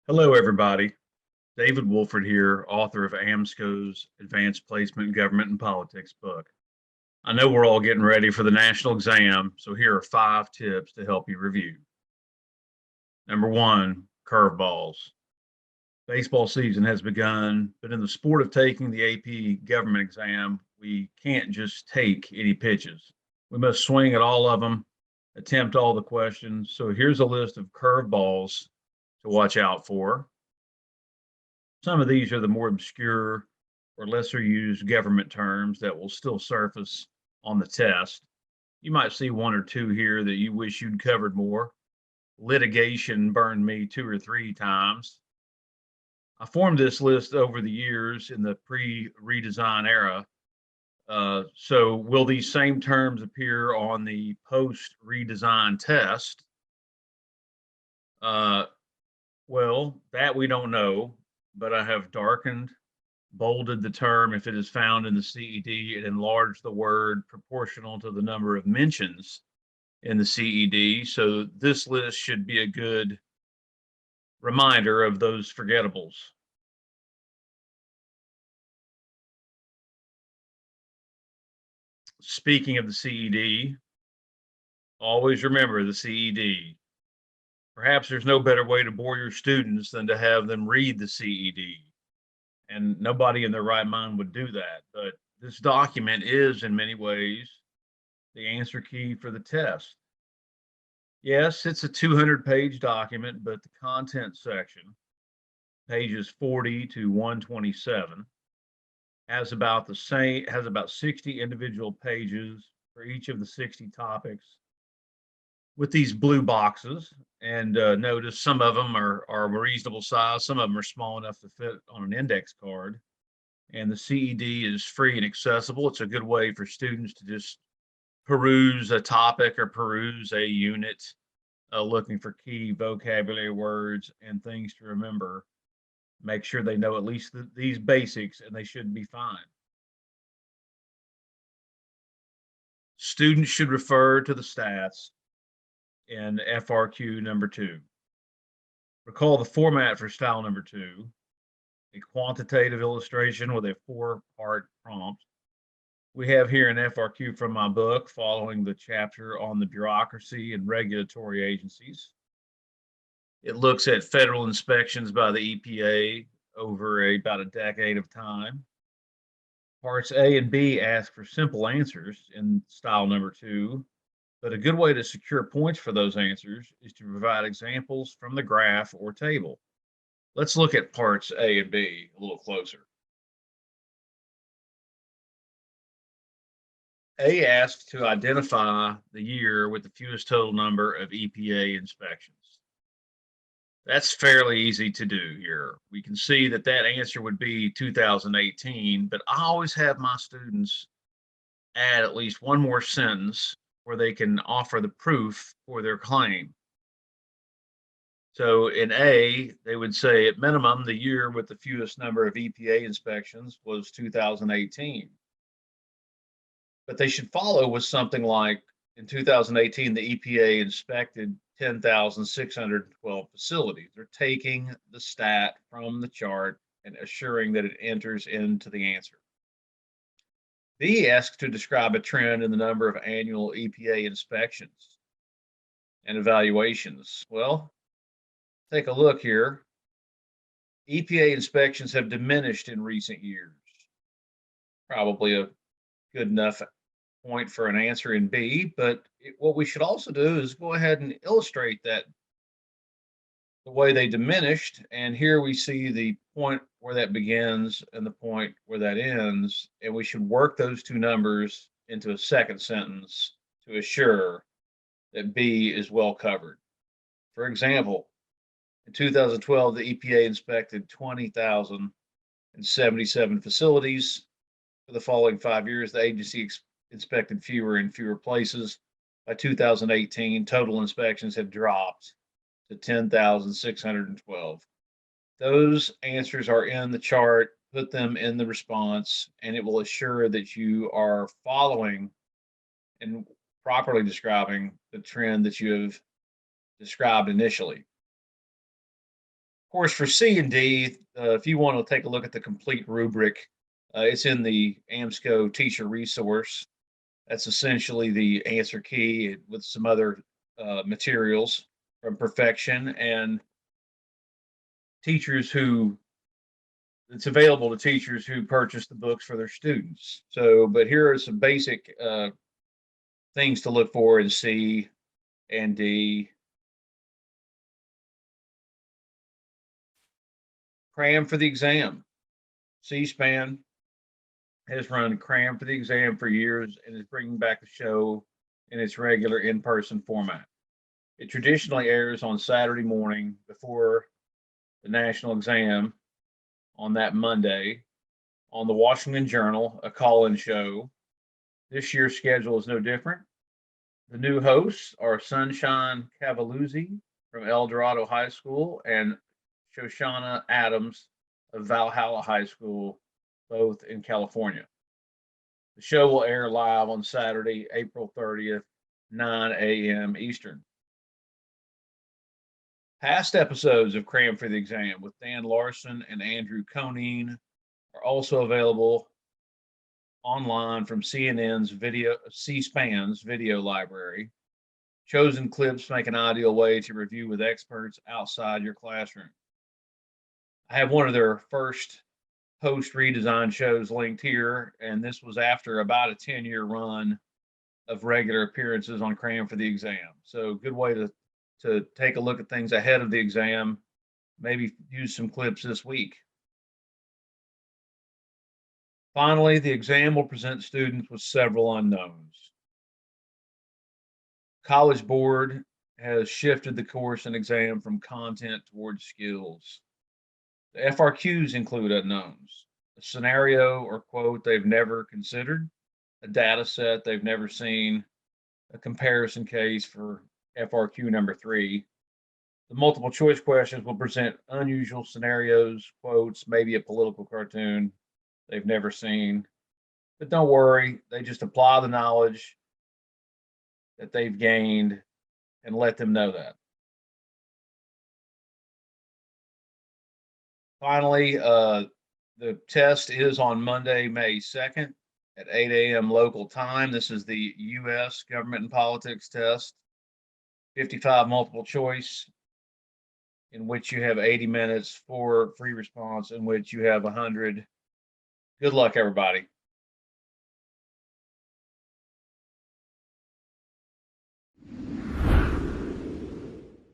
Hello, everybody. David Wolfford here, author of AMSCO's Advanced Placement Government and Politics book. I know we're all getting ready for the national exam, so here are 5 tips to help you review. Number 1, curveballs. Baseball season has begun, but in the sport of taking the AP government exam, we can't just take any pitches. We must swing at all of them, attempt all the questions. So here's a list of curveballs to watch out for. Some of these are the more obscure or lesser used government terms that will still surface on the test. You might see 1 or 2 here that you wish you'd covered more. Litigation burned me 2 or 3 times. I formed this list over the years in the pre-redesign era. So will these same terms appear on the post-redesign test? Uh, well, that we don't know, but I have bolded the term if it is found in the CED, and enlarged the word proportional to the number of mentions in the CED. So this list should be a good reminder of those forgettables. Speaking of the CED, always remember the CED. Perhaps there's no better way to bore your students than to have them read the CED. And nobody in their right mind would do that. But this document is, in many ways, the answer key for the test. Yes, it's a 200-page document, but the content section, pages 40 to 127, has about 60 individual pages for each of the 60 topics with these blue boxes. And notice some of them are a reasonable size. Some of them are small enough to fit on an index card. And the CED is free and accessible. It's a good way for students to just peruse a topic or peruse a unit, looking for key vocabulary words and things to remember. Make sure they know at least these basics, and they should be fine. Students should refer to the stats in FRQ number 2. Recall the format for style number 2, a quantitative illustration with a 4-part prompt. We have here an FRQ from my book following the chapter on the bureaucracy and regulatory agencies. It looks at federal inspections by the EPA over about a decade of time. Parts A and B ask for simple answers in style number 2, but a good way to secure points for those answers is to provide examples from the graph or table. Let's look at parts A and B a little closer. A asks to identify the year with the fewest total number of EPA inspections. That's fairly easy to do here. We can see that answer would be 2018, but I always have my students add at least one more sentence where they can offer the proof for their claim. So in A, they would say at minimum, the year with the fewest number of EPA inspections was 2018. But they should follow with something like, in 2018, the EPA inspected 10,612 facilities. They're taking the stat from the chart and assuring that it enters into the answer. B asks to describe a trend in the number of annual EPA inspections and evaluations. Well, take a look here. EPA inspections have diminished in recent years. Probably a good enough point for an answer in B, but what we should also do is go ahead and illustrate that the way they diminished. And here we see the point where that begins and the point where that ends. And we should work those two numbers into a second sentence to assure that B is well covered. For example, in 2012, the EPA inspected 20,077 facilities. For the following 5 years, the agency inspected fewer and fewer places. By 2018, total inspections had dropped to 10,612. Those answers are in the chart. Put them in the response, and it will assure that you are following and properly describing the trend that you have described initially. course, for C and D, if you want to take a look at the complete rubric, it's in the AMSCO teacher resource. That's essentially the answer key with some other materials from Perfection and teachers who it's available to teachers who purchase the books for their students. So, but here are some basic things to look for in C and D. Cram for the exam. C-SPAN has run Cram for the exam for years and is bringing back the show in its regular in-person format. It traditionally airs on Saturday morning before the national exam on that Monday on the Washington Journal, a call-in show. This year's schedule is no different. The new hosts are Sunshine Cavaluzzi from El Dorado High School and Shoshana Adams of Valhalla High School, both in California. The show will air live on Saturday, April 30th, 9 a.m. Eastern. Past episodes of Cram for the Exam with Dan Larson and Andrew Conine are also available online from C-SPAN's video library. Chosen clips make an ideal way to review with experts outside your classroom. I have one of their first post redesign shows linked here, and this was after about a 10-year run of regular appearances on Cram for the Exam. So good way to take a look at things ahead of the exam, maybe use some clips this week. Finally, the exam will present students with several unknowns. College Board has shifted the course and exam from content towards skills. The FRQs include unknowns, a scenario or quote they've never considered, a data set they've never seen, a comparison case for FRQ number 3. The multiple choice questions will present unusual scenarios, quotes, maybe a political cartoon they've never seen. But don't worry, they just apply the knowledge that they've gained and let them know that. Finally, the test is on Monday, May 2nd at 8 a.m. local time. This is the U.S. Government and Politics test. 55 multiple choice, in which you have 80 minutes for free response, in which you have 100. Good luck, everybody.